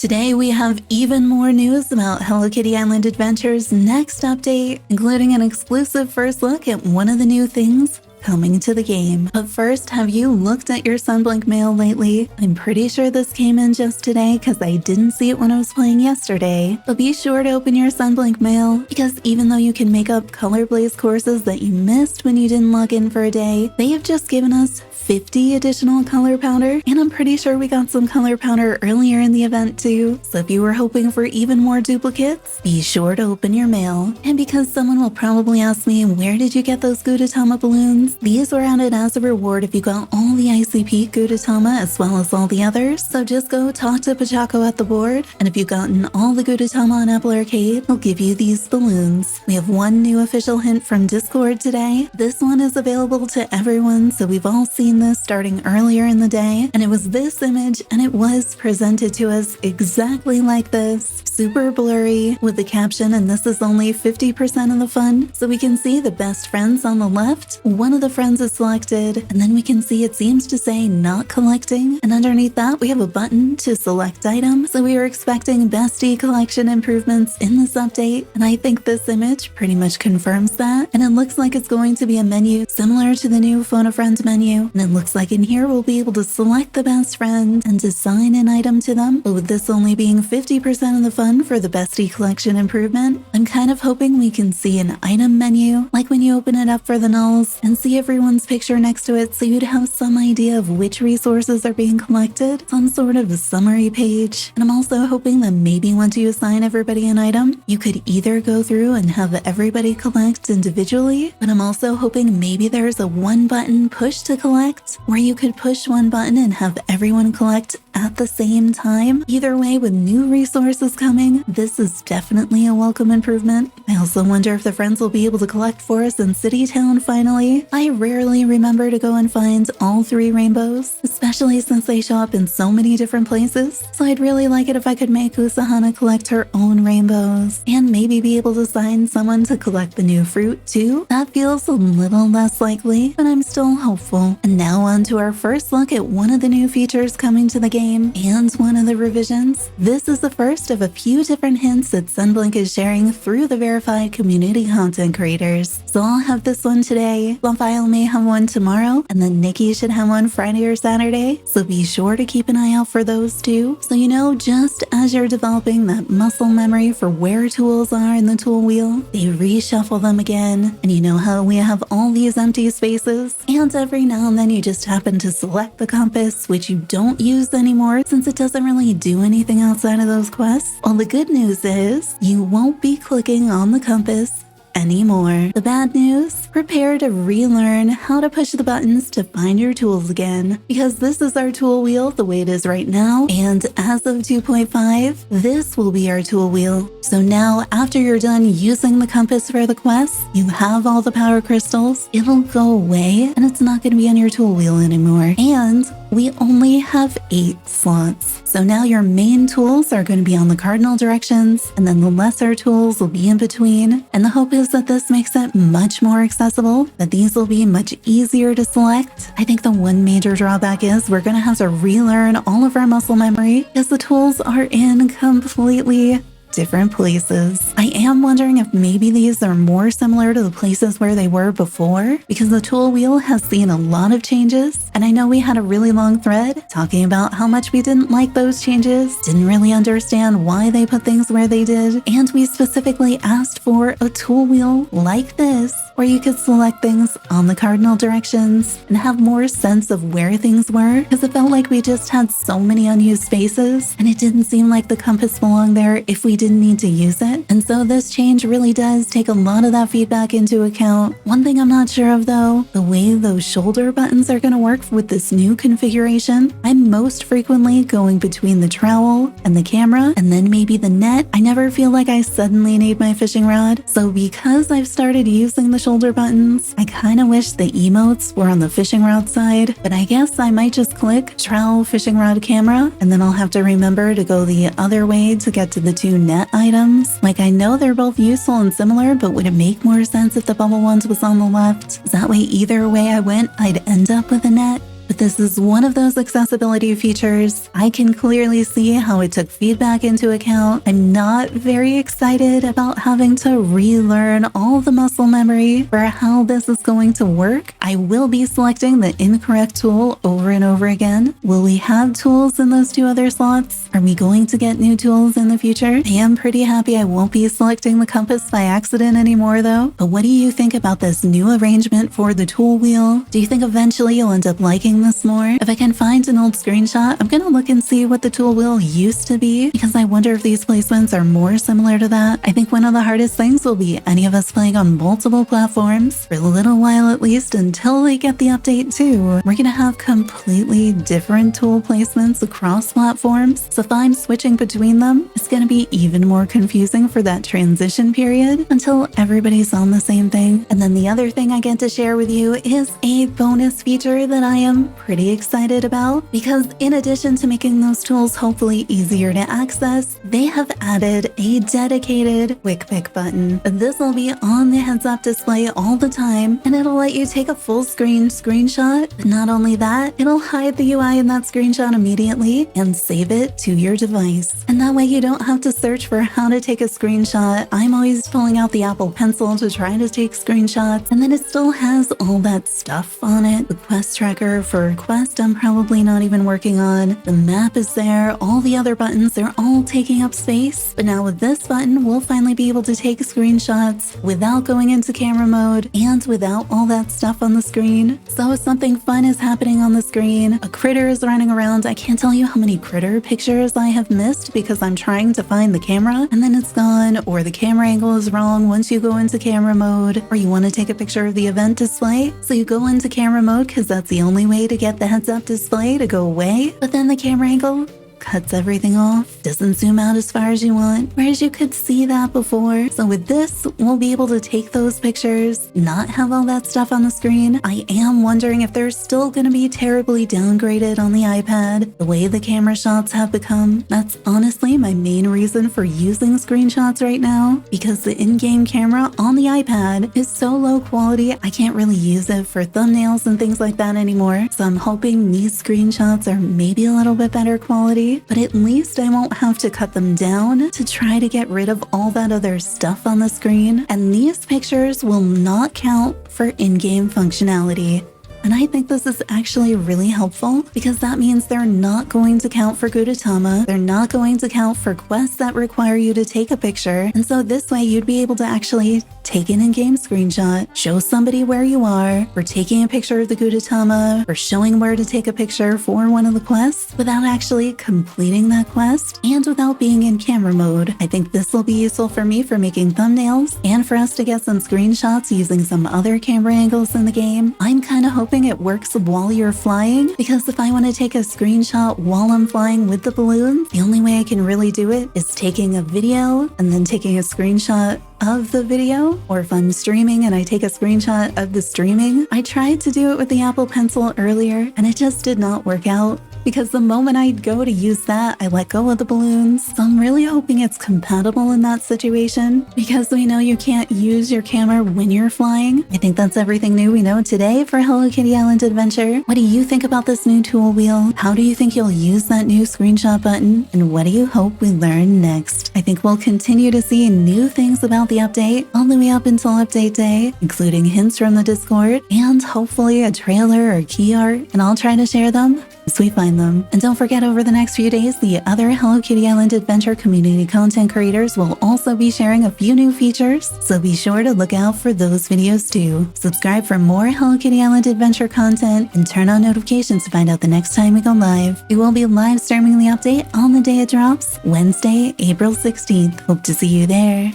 Today we have even more news about Hello Kitty Island Adventure's next update, including an exclusive first look at one of the new things coming to the game. But first, have you looked at your Sunblink mail lately? I'm pretty sure this came in just today because I didn't see it when I was playing yesterday. But be sure to open your Sunblink mail, because even though you can make up Color Blaze courses that you missed when you didn't log in for a day, they have just given us 50 additional color powder, and I'm pretty sure we got some color powder earlier in the event too. So if you were hoping for even more duplicates, be sure to open your mail. And because someone will probably ask me, where did you get those Gudetama balloons? These were added as a reward if you got all the ICP Gudetama as well as all the others. So just go talk to Pachaco at the board, and if you've gotten all the Gudetama on Apple Arcade, he'll give you these balloons. We have one new official hint from Discord today. This one is available to everyone, so we've all seen this starting earlier in the day, and it was this image, and it was presented to us exactly like this, super blurry with the caption, and this is only 50% of the fun. So we can see the best friends on the left, one of the friends is selected, and then we can see it seems to say not collecting, and underneath that we have a button to select item. So we are expecting bestie collection improvements in this update, and I think this image pretty much confirms that, and it looks like it's going to be a menu similar to the new Phone a Friend menu, and it looks like in here we'll be able to select the best friend and assign an item to them. But with this only being 50% of the fun for the bestie collection improvement, I'm kind of hoping we can see an item menu, like when you open it up for the nulls, and see everyone's picture next to it, so you'd have some idea of which resources are being collected, some sort of a summary page. And I'm also hoping that maybe once you assign everybody an item, you could either go through and have everybody collect individually, but I'm also hoping maybe there's a one button push to collect, where you could push one button and have everyone collect at the same time. Either way, with new resources coming, this is definitely a welcome improvement. I also wonder if the friends will be able to collect for us in City Town finally. I rarely remember to go and find all 3 rainbows, especially since they show up in so many different places. So I'd really like it if I could make Usahana collect her own rainbows, and maybe be able to assign someone to collect the new fruit too. That feels a little less likely, but I'm still hopeful. And now on to our first look at one of the new features coming to the game, and one of the revisions. This is the first of a few different hints that Sunblink is sharing through the verified community content creators. So I'll have this one today, Lafayette may have one tomorrow, and then Nikki should have one Friday or Saturday, so be sure to keep an eye out for those too. So you know, just as you're developing that muscle memory for where tools are in the tool wheel, they reshuffle them again, and you know how we have all these empty spaces, and every now and then you just happen to select the compass, which you don't use anymore since it doesn't really do anything outside of those quests. Well, the good news is you won't be clicking on the compass anymore. The bad news? Prepare to relearn how to push the buttons to find your tools again, because this is our tool wheel the way it is right now, and as of 2.5, this will be our tool wheel. So now, after you're done using the compass for the quest, you have all the power crystals, it'll go away, and it's not going to be on your tool wheel anymore. And we only have 8 slots. So now your main tools are going to be on the cardinal directions, and then the lesser tools will be in between. And the hope is that this makes it much more accessible, that these will be much easier to select. I think the one major drawback is we're going to have to relearn all of our muscle memory, because the tools are in completely different places. I am wondering if maybe these are more similar to the places where they were before, because the tool wheel has seen a lot of changes, and I know we had a really long thread talking about how much we didn't like those changes, didn't really understand why they put things where they did, and we specifically asked for a tool wheel like this, where you could select things on the cardinal directions and have more sense of where things were, because it felt like we just had so many unused spaces, and it didn't seem like the compass belonged there if we didn't need to use it. And so this change really does take a lot of that feedback into account. One thing I'm not sure of though, the way those shoulder buttons are going to work with this new configuration. I'm most frequently going between the trowel and the camera, and then maybe the net. I never feel like I suddenly need my fishing rod. So because I've started using the shoulder buttons, I kind of wish the emotes were on the fishing rod side, but I guess I might just click trowel, fishing rod, camera, and then I'll have to remember to go the other way to get to the 2 net items. Like, I know they're both useful and similar, but would it make more sense if the bubble ones was on the left? That way, either way I went, I'd end up with a net. But this is one of those accessibility features. I can clearly see how it took feedback into account. I'm not very excited about having to relearn all the muscle memory for how this is going to work. I will be selecting the incorrect tool over and over again. Will we have tools in those 2 other slots? Are we going to get new tools in the future? I am pretty happy I won't be selecting the compass by accident anymore though. But what do you think about this new arrangement for the tool wheel? Do you think eventually you'll end up liking this more? If I can find an old screenshot, I'm gonna look and see what the tool wheel used to be, because I wonder if these placements are more similar to that. I think one of the hardest things will be any of us playing on multiple platforms for a little while at least until they get the update too. We're gonna have completely different tool placements across platforms, so if I'm switching between them, it's gonna be even more confusing for that transition period until everybody's on the same thing. And then the other thing I get to share with you is a bonus feature that I am pretty excited about, because in addition to making those tools hopefully easier to access, they have added a dedicated quick pick button. This will be on the heads-up display all the time, and it'll let you take a full screen screenshot. But not only that, it'll hide the UI in that screenshot immediately and save it to your device. And that way you don't have to search for how to take a screenshot. I'm always pulling out the Apple Pencil to try to take screenshots, and then it still has all that stuff on it. The quest tracker for Quest I'm probably not even working on. The map is there, all the other buttons, they're all taking up space. But now with this button, we'll finally be able to take screenshots without going into camera mode and without all that stuff on the screen. So if something fun is happening on the screen, a critter is running around, I can't tell you how many critter pictures I have missed because I'm trying to find the camera and then it's gone, or the camera angle is wrong once you go into camera mode, or you want to take a picture of the event display. So you go into camera mode because that's the only way to get the heads-up display to go away, but then the camera angle cuts everything off, doesn't zoom out as far as you want, whereas you could see that before. So with this, we'll be able to take those pictures, not have all that stuff on the screen. I am wondering if they're still going to be terribly downgraded on the iPad, the way the camera shots have become. That's honestly my main reason for using screenshots right now, because the in-game camera on the iPad is so low quality, I can't really use it for thumbnails and things like that anymore. So I'm hoping these screenshots are maybe a little bit better quality, but at least I won't have to cut them down to try to get rid of all that other stuff on the screen. And these pictures will not count for in-game functionality. And I think this is actually really helpful, because that means they're not going to count for Gudetama. They're not going to count for quests that require you to take a picture. And so this way you'd be able to actually take an in-game screenshot, show somebody where you are, for taking a picture of the Gudetama, or showing where to take a picture for one of the quests without actually completing that quest and without being in camera mode. I think this will be useful for me for making thumbnails and for us to get some screenshots using some other camera angles in the game. I'm kind of hoping it works while you're flying, because if I want to take a screenshot while I'm flying with the balloons, the only way I can really do it is taking a video and then taking a screenshot of the video, or if I'm streaming and I take a screenshot of the streaming. I tried to do it with the Apple Pencil earlier and it just did not work out, because the moment I go to use that, I let go of the balloons. So I'm really hoping it's compatible in that situation, because we know you can't use your camera when you're flying. I think that's everything new we know today for Hello Kitty Island Adventure. What do you think about this new tool wheel? How do you think you'll use that new screenshot button? And what do you hope we learn next? I think we'll continue to see new things about the update all the way up until update day, including hints from the Discord and hopefully a trailer or key art, and I'll try to share them as we find them. And don't forget, over the next few days, the other Hello Kitty Island Adventure community content creators will also be sharing a few new features, so be sure to look out for those videos too. Subscribe for more Hello Kitty Island Adventure content and turn on notifications to find out the next time we go live. We will be live streaming the update on the day it drops, Wednesday, April 16th. Hope to see you there.